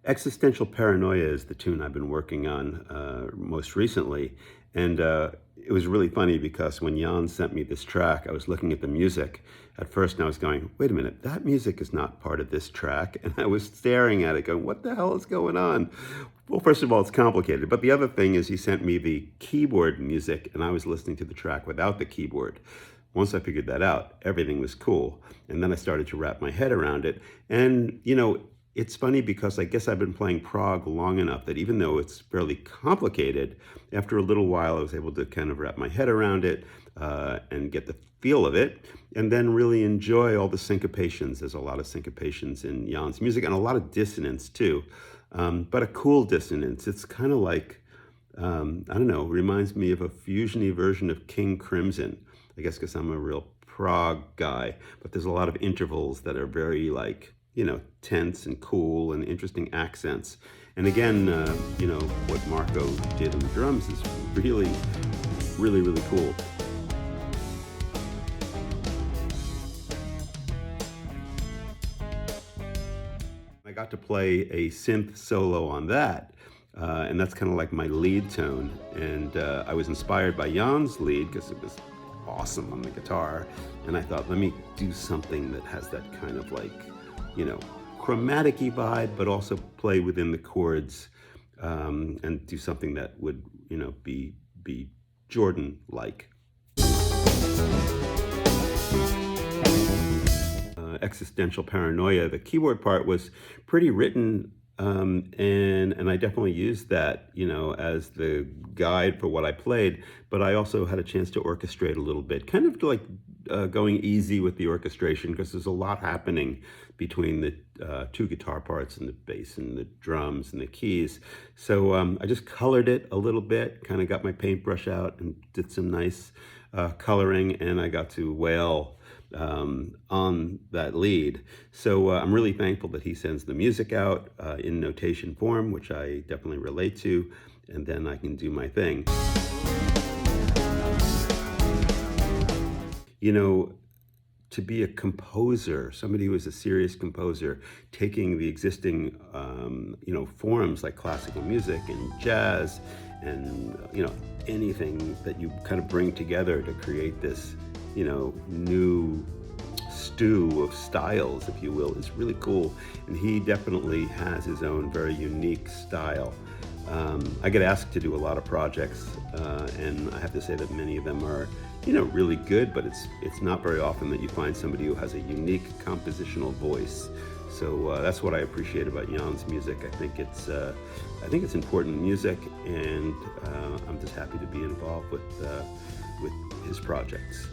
Existential Paranoia is the tune I've been working on most recently. And it was really funny because when Jan sent me this track, I was looking at the music at first and I was going, wait a minute, that music is not part of this track. And I was staring at it going, what the hell is going on? Well, first of all, it's complicated. But the other thing is he sent me the keyboard music and I was listening to the track without the keyboard. Once I figured that out, everything was cool. And then I started to wrap my head around it. And, it's funny because I guess I've been playing prog long enough that even though it's fairly complicated, after a little while I was able to kind of wrap my head around it and get the feel of it, and then really enjoy all the syncopations. There's a lot of syncopations in Jan's music and a lot of dissonance too, but a cool dissonance. It's kind of like, I don't know, reminds me of a fusiony version of King Crimson, I guess because I'm a real prog guy, but there's a lot of intervals that are very tense and cool and interesting accents. And again, what Marco did on the drums is really, really, really cool. I got to play a synth solo on that, and that's kind of like my lead tone. And I was inspired by Jan's lead because it was awesome on the guitar. And I thought, let me do something that has that kind of chromatic-y vibe, but also play within the chords and do something that would, be Jordan-like. Existential Paranoia, the keyboard part was pretty written, and I definitely used that, as the guide for what I played, but I also had a chance to orchestrate a little bit, kind of like going easy with the orchestration because there's a lot happening between the two guitar parts and the bass and the drums and the keys. So I just colored it a little bit, kind of got my paintbrush out and did some nice coloring, and I got to wail on that lead. So I'm really thankful that he sends the music out in notation form, which I definitely relate to, and then I can do my thing. To be a composer, somebody who is a serious composer, taking the existing, forms like classical music and jazz and, anything that you kind of bring together to create this, new stew of styles, if you will, is really cool. And he definitely has his own very unique style. I get asked to do a lot of projects, and I have to say that many of them are really good, but it's not very often that you find somebody who has a unique compositional voice. So that's what I appreciate about Jan's music. I think it's important music, and I'm just happy to be involved with his projects.